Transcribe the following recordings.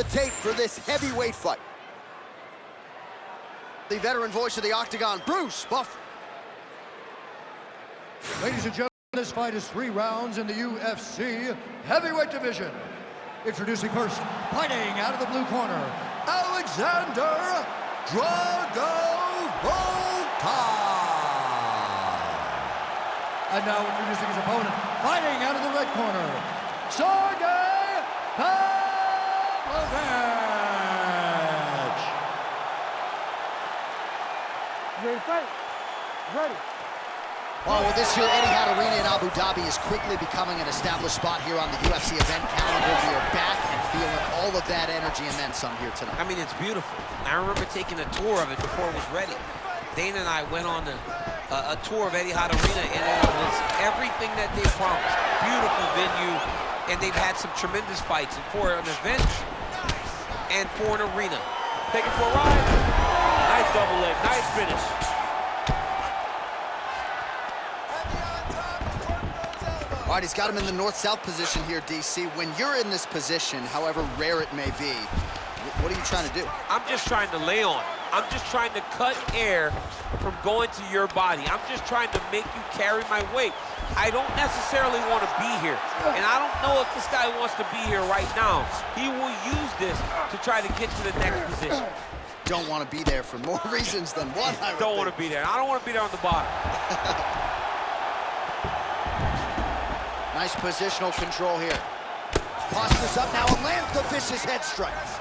the tape for this heavyweight fight. The veteran voice of the Octagon, Bruce Buffer. Ladies and gentlemen, this fight is 3 rounds in the UFC heavyweight division. Introducing first, fighting out of the blue corner, Alexander Drago Volkov. And now introducing his opponent, fighting out of the red corner, Sergei Pavlovich. Ready to fight? Ready. Oh, well, this year, Etihad Arena in Abu Dhabi is quickly becoming an established spot here on the UFC event calendar. We are back and feeling all of that energy and then some here tonight. I mean, it's beautiful. I remember taking a tour of it before it was ready. Dana and I went on a tour of Etihad Arena, and it was everything that they promised. Beautiful venue, and they've had some tremendous fights. And for an event and for an arena. Take it for a ride. Nice double leg, nice finish. All right, he's got him in the north-south position here, DC. When you're in this position, however rare it may be, what are you trying to do? I'm just trying to lay on. I'm just trying to cut air from going to your body. I'm just trying to make you carry my weight. I don't necessarily want to be here. And I don't know if this guy wants to be here right now. He will use this to try to get to the next position. Don't want to be there for more reasons than one, I don't want to be there. I don't want to be there on the bottom. Nice positional control here. Postures up now and lands the vicious head strikes.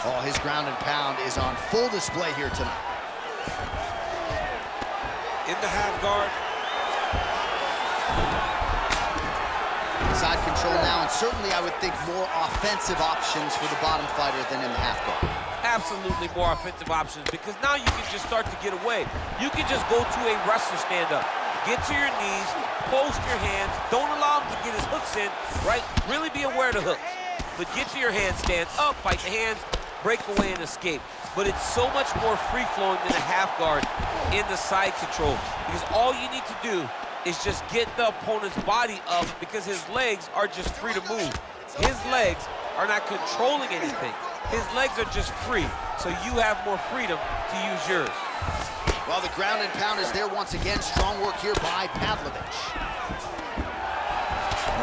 Oh, his ground and pound is on full display here tonight. In the half guard. Side control now, and certainly I would think more offensive options for the bottom fighter than in the half guard. Absolutely more offensive options, because now you can just start to get away. You can just go to a wrestler stand-up. Get to your knees, post your hands, don't allow him to get his hooks in, right? Really be aware of the hooks. But get to your handstand, up, fight the hands, break away and escape. But it's so much more free-flowing than a half guard in the side control, because all you need to do is just get the opponent's body up, because his legs are just free to move. His legs are not controlling anything. His legs are just free, so you have more freedom to use yours. Well, the ground and pound is there once again. Strong work here by Pavlovich.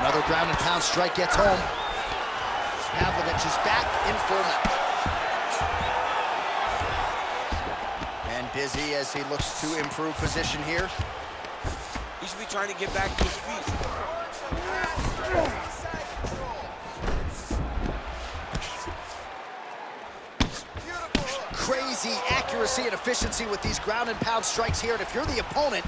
Another ground and pound strike gets home. Pavlovich is back in full mount. And busy as he looks to improve position here. He should be trying to get back to his feet. Crazy accuracy and efficiency with these ground and pound strikes here. And if you're the opponent,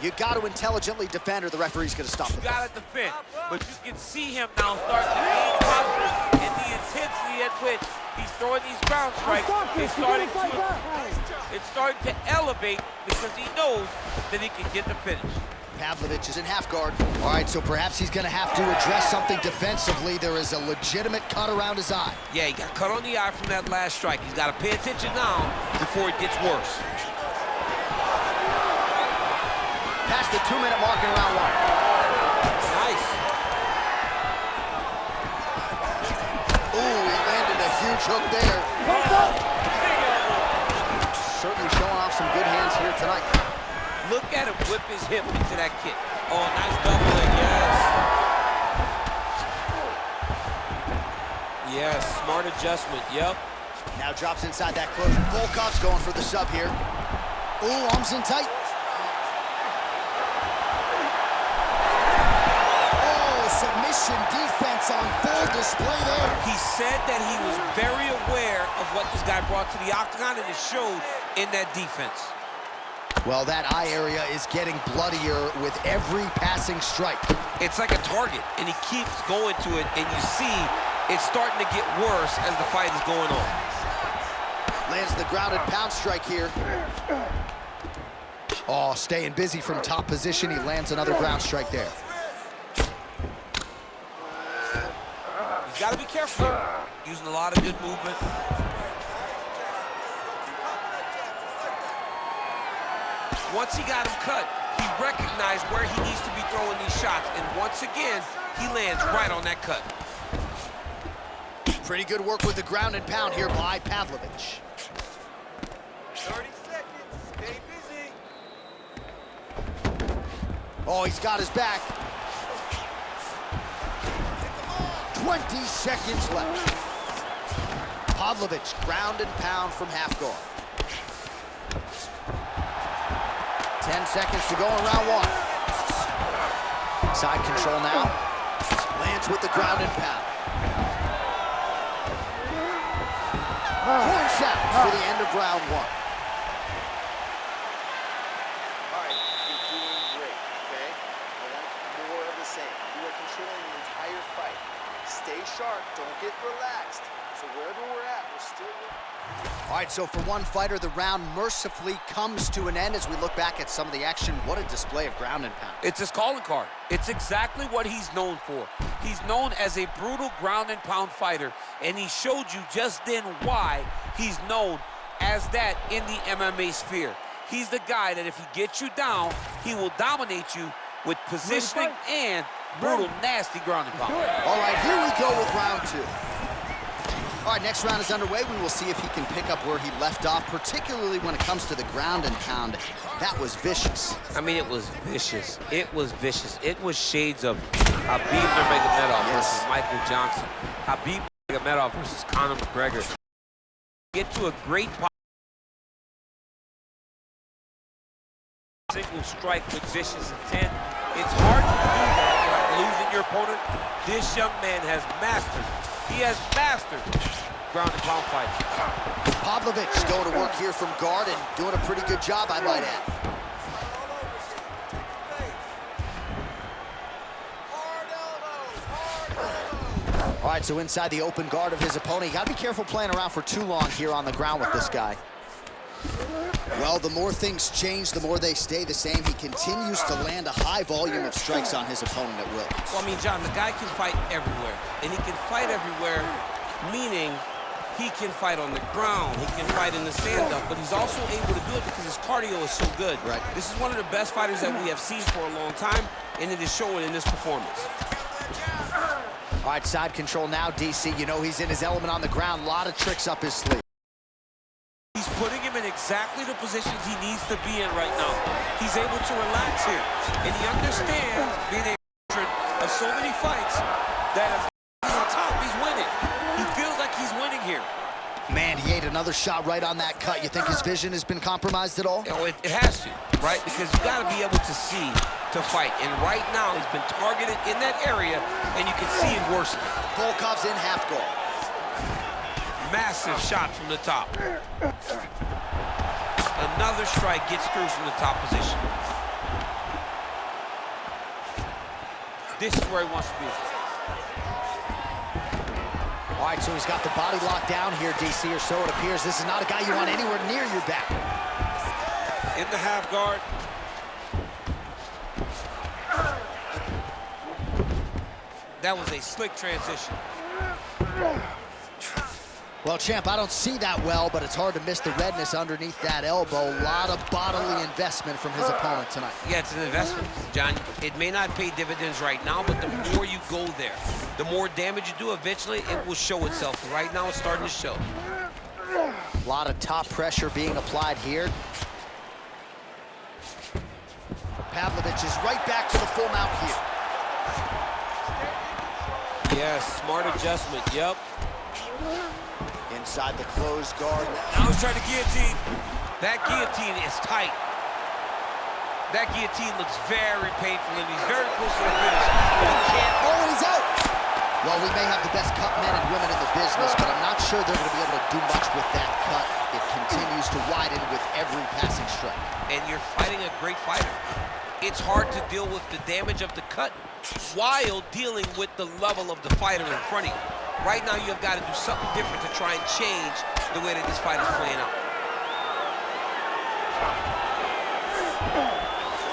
you got to intelligently defend or the referee's going to stop the fight. You got to defend, but you can see him now start to gain confidence in the intensity at which he's throwing these ground strikes. It's starting to elevate because he knows that he can get the finish. Pavlovich is in half guard. All right, so perhaps he's going to have to address something defensively. There is a legitimate cut around his eye. Yeah, he got cut on the eye from that last strike. He's got to pay attention now before it gets worse. Past the 2-minute mark in round 1. Nice. Ooh, he landed a huge hook there. Certainly showing off some good hands here tonight. Look at him whip his hip into that kick. Oh, nice double leg, yes. Yes, smart adjustment, yep. Now drops inside that closure. Volkov's going for the sub here. Ooh, arms in tight. Oh, submission defense on full display there. He said that he was very aware of what this guy brought to the octagon, and it showed in that defense. Well, that eye area is getting bloodier with every passing strike. It's like a target, and he keeps going to it, and you see it's starting to get worse as the fight is going on. Lands the ground and pound strike here. Oh, staying busy from top position. He lands another ground strike there. He's got to be careful here. Using a lot of good movement. Once he got him cut, He recognized where he needs to be throwing these shots, and once again, he lands right on that cut. Pretty good work with the ground and pound here by Pavlovich. 30 seconds. Stay busy. Oh, he's got his back. 20 seconds left. Pavlovich, ground and pound from half guard. 10 seconds to go in round one. Side control now. Lands with the ground and pound. Points out for the end of round one. All right, you're doing great, okay? I want more of the same. You are controlling the entire fight. Stay sharp, don't get relaxed. So wherever we're at, we're still... All right, so for one fighter, the round mercifully comes to an end as we look back at some of the action. What a display of ground and pound. It's his calling card. It's exactly what he's known for. He's known as a brutal ground and pound fighter, and he showed you just then why he's known as that in the MMA sphere. He's the guy that if he gets you down, he will dominate you with positioning and brutal, nasty ground and pound. All right, here we go with round two. All right, next round is underway. We will see if he can pick up where he left off, particularly when it comes to the ground and pound. That was vicious. I mean, it was vicious. It was vicious. It was shades of Khabib Nurmagomedov versus Michael Johnson. Khabib Nurmagomedov versus Conor McGregor. Get to a great single strike with vicious intent. It's hard to do that without losing your opponent. This young man has mastered. He has mastered ground and pound fight. Pavlovich going to work here from guard and doing a pretty good job, I might add. All right, so inside the open guard of his opponent. You got to be careful playing around for too long here on the ground with this guy. Well, the more things change, the more they stay the same. He continues to land a high volume of strikes on his opponent at will. Well, I mean, John, the guy can fight everywhere. And he can fight everywhere, meaning he can fight on the ground, he can fight in the stand-up, but he's also able to do it because his cardio is so good. Right. This is one of the best fighters that we have seen for a long time, and it is showing in this performance. All right, side control now, DC. You know he's in his element on the ground. A lot of tricks up his sleeve. He's putting him in exactly the positions he needs to be in right now. He's able to relax here, and he understands being a veteran of so many fights that as he's on top, he's winning. He feels like he's winning here. Man, he ate another shot right on that cut. You think his vision has been compromised at all? You know, it has to, right? Because you got to be able to see to fight. And right now, he's been targeted in that area, and you can see it worsening. Volkov's in half guard. Massive shot from the top. Another strike gets through from the top position. This is where he wants to be. All right, so he's got the body locked down here, DC, or so it appears. This is not a guy you want anywhere near your back. In the half guard. That was a slick transition. Well, champ, I don't see that well, but it's hard to miss the redness underneath that elbow. A lot of bodily investment from his opponent tonight. Yeah, it's an investment, John. It may not pay dividends right now, but the more you go there, the more damage you do, eventually it will show itself. Right now, it's starting to show. A lot of top pressure being applied here. Pavlovich is right back to the full mount here. Yes, smart adjustment, yep. Inside the closed guard. Now he's trying to guillotine. That guillotine is tight. That guillotine looks very painful, and he's very close to the finish. But he can't. Oh, and he's out! Well, we may have the best cut men and women in the business, but I'm not sure they're going to be able to do much with that cut. It continues to widen with every passing strike. And you're fighting a great fighter. It's hard to deal with the damage of the cut while dealing with the level of the fighter in front of you. Right now, you've got to do something different to try and change the way that this fight is playing out.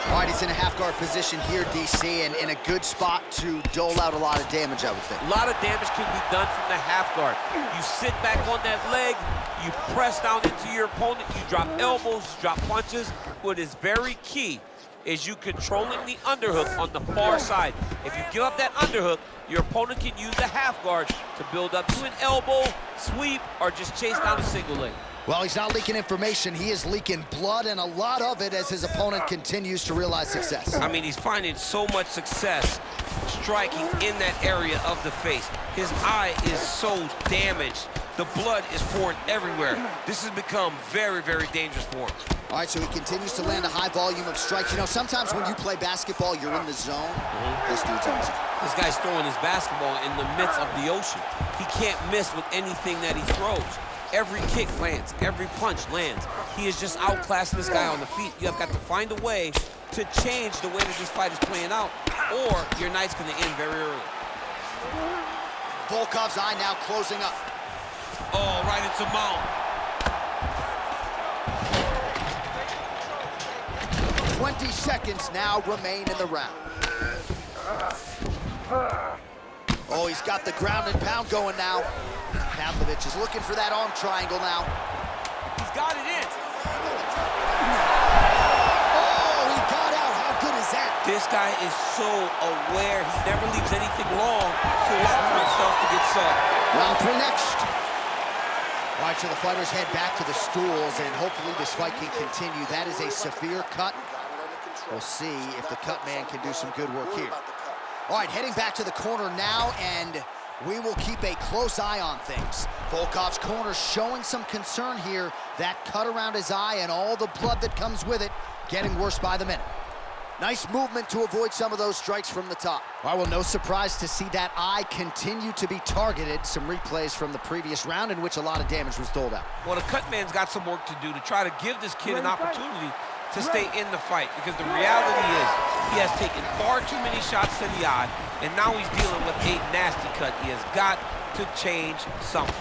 All right, he's in a half-guard position here, DC, and in a good spot to dole out a lot of damage, I would think. A lot of damage can be done from the half guard. You sit back on that leg, you press down into your opponent, you drop elbows, you drop punches. What is very key is you controlling the underhook on the far side. If you give up that underhook, your opponent can use the half guard to build up to an elbow, sweep, or just chase down a single leg. Well, he's not leaking information. He is leaking blood, and a lot of it as his opponent continues to realize success. I mean, he's finding so much success striking in that area of the face. His eye is so damaged. The blood is pouring everywhere. This has become very, very dangerous for him. All right, so he continues to land a high volume of strikes. You know, sometimes when you play basketball, you're in the zone. This dude's awesome. This guy's throwing his basketball in the midst of the ocean. He can't miss with anything that he throws. Every kick lands, every punch lands. He is just outclassing this guy on the feet. You have got to find a way to change the way that this fight is playing out, or your night's gonna end very early. Volkov's eye now closing up. Oh, right into mount. 20 seconds now remain in the round. Oh, he's got the ground and pound going now. Pavlovich is looking for that arm triangle now. He's got it in. Oh, he got out. How good is that? This guy is so aware. He never leaves anything long to allow for himself to get subbed. Round 3 next. All right, so the fighters head back to the stools, and hopefully this fight can continue. That is a severe cut. We'll see if the cut man can do some good work here. All right, heading back to the corner now, and we will keep a close eye on things. Volkov's corner showing some concern here. That cut around his eye and all the blood that comes with it getting worse by the minute. Nice movement to avoid some of those strikes from the top. All right, well, no surprise to see that eye continue to be targeted. Some replays from the previous round in which a lot of damage was doled out. Well, the cut man's got some work to do to try to give this kid an opportunity to stay in the fight, because the reality is he has taken far too many shots to the eye, and now he's dealing with a nasty cut. He has got to change something.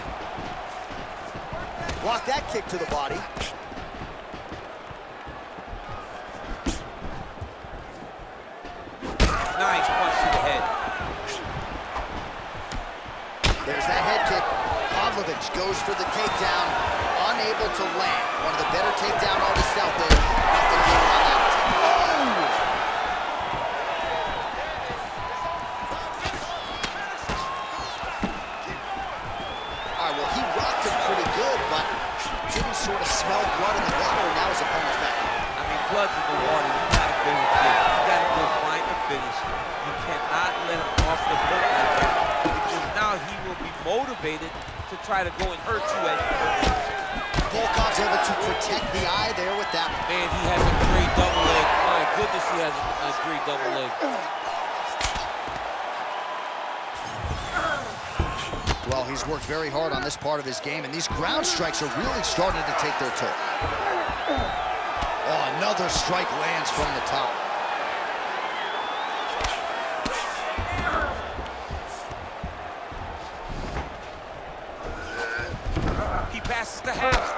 Block that kick to the body. Nice punch to the head. There's that head kick. Pavlovich goes for the takedown, unable to land. One of the better takedown artists out there. Nothing good on that. All right, well, he rocked him pretty good, but didn't sort of smell blood in the water, and now his opponent's back. I mean, blood's in the water. You gotta go with it. You gotta go find the finish. You cannot let him off the hook like that, because now he will be motivated to try to go and hurt you at Volkov's able to protect the eye there with that. Man, he has a great double leg. My goodness, he has a great double leg. Well, he's worked very hard on this part of his game, and these ground strikes are really starting to take their toll. Oh, another strike lands from the top. He passes the half.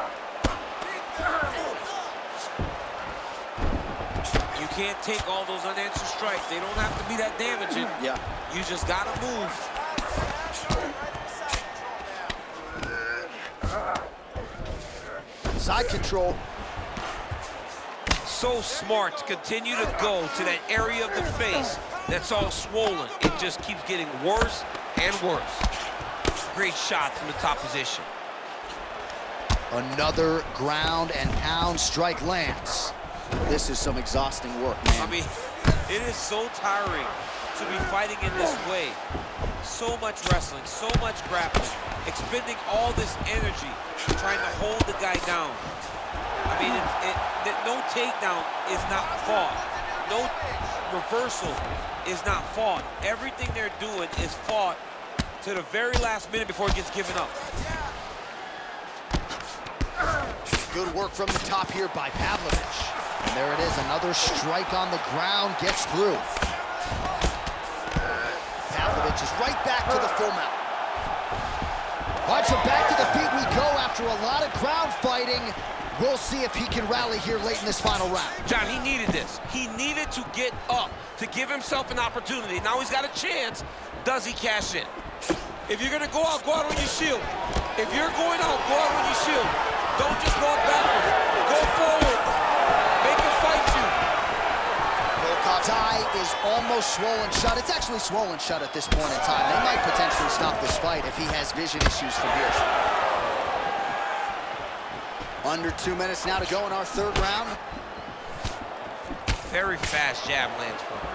You can't take all those unanswered strikes. They don't have to be that damaging. Yeah. You just gotta move. Side control. So smart to continue to go to that area of the face that's all swollen. It just keeps getting worse and worse. Great shot from the top position. Another ground and pound strike lands. This is some exhausting work, man. I mean, it is so tiring to be fighting in this way. So much wrestling, so much grappling, expending all this energy trying to hold the guy down. I mean, no takedown is not fought. No reversal is not fought. Everything they're doing is fought to the very last minute before it gets given up. Good work from the top here by Pavlovich. And there it is, another strike on the ground, gets through. Pavlovich is right back to the full mount. All right, so back to the feet we go after a lot of ground fighting. We'll see if he can rally here late in this final round. John, he needed this. He needed to get up to give himself an opportunity. Now he's got a chance. Does he cash in? If you're gonna go out on your shield. If you're going out, go out on your shield. Don't just walk backwards. Go forward. Make him fight you. Left eye is almost swollen shut. It's actually swollen shut at this point in time. They might potentially stop this fight if he has vision issues from here. Under 2 minutes now to go in our third round. Very fast jab lands for him.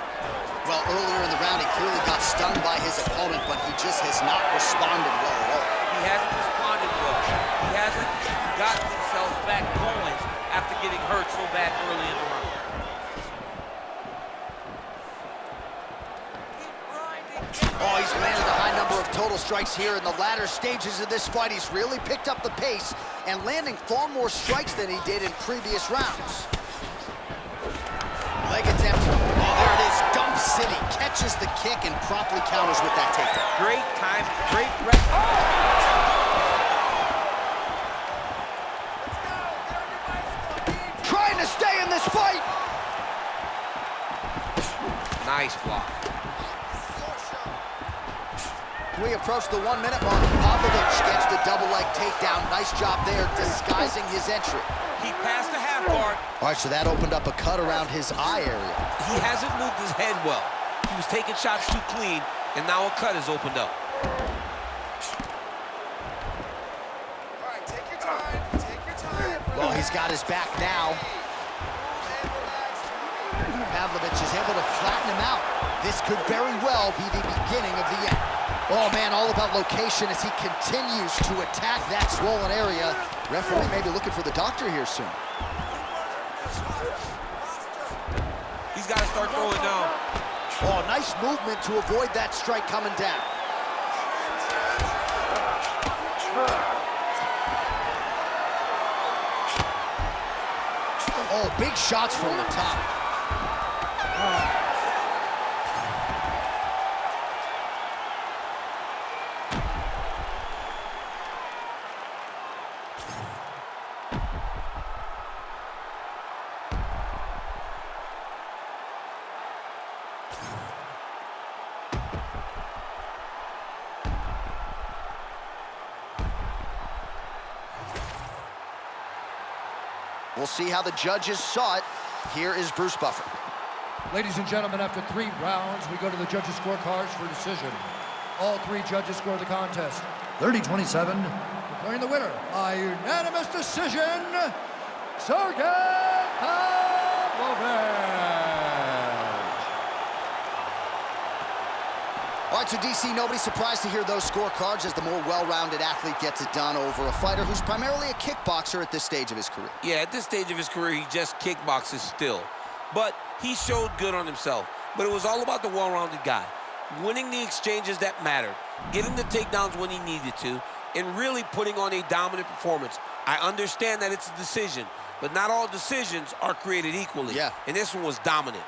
Well, earlier in the round, he clearly got stung by his opponent, but he just has not responded well at all. He hasn't responded well. He hasn't gotten himself back going after getting hurt so bad early in the round. Oh, he's landed a high number of total strikes here in the latter stages of this fight. He's really picked up the pace and landing far more strikes than he did in previous rounds. Leg attempt. Oh, there it is. Dump City catches the kick and promptly counters with that takedown. Great time, great breath. Trying to stay in this fight. Nice block. We approach the 1 minute mark. Pavlovich gets the double leg takedown. Nice job there disguising his entry. He passed the half guard. All right, so that opened up a cut around his eye area. He hasn't moved his head well. He was taking shots too clean, and now a cut has opened up. All right, take your time. Take your time. Well, he's got his back now. Pavlovich is able to flatten him out. This could very well be the beginning of the end. Oh, man, all about location as he continues to attack that swollen area. Referee may be looking for the doctor here soon. He's got to start throwing down. Oh, nice movement to avoid that strike coming down. Oh, big shots from the top. We'll see how the judges saw it. Here is Bruce Buffer. Ladies and gentlemen, after 3 rounds, we go to the judges' scorecards for decision. All 3 judges score the contest 30-27, declaring the winner by unanimous decision, Sergei Pavlovich. All right, so DC, nobody surprised to hear those scorecards as the more well-rounded athlete gets it done over a fighter who's primarily a kickboxer at this stage of his career. Yeah, at this stage of his career, he just kickboxes still. But he showed good on himself. But it was all about the well-rounded guy. Winning the exchanges that mattered, getting the takedowns when he needed to, and really putting on a dominant performance. I understand that it's a decision, but not all decisions are created equally. Yeah. And this one was dominant.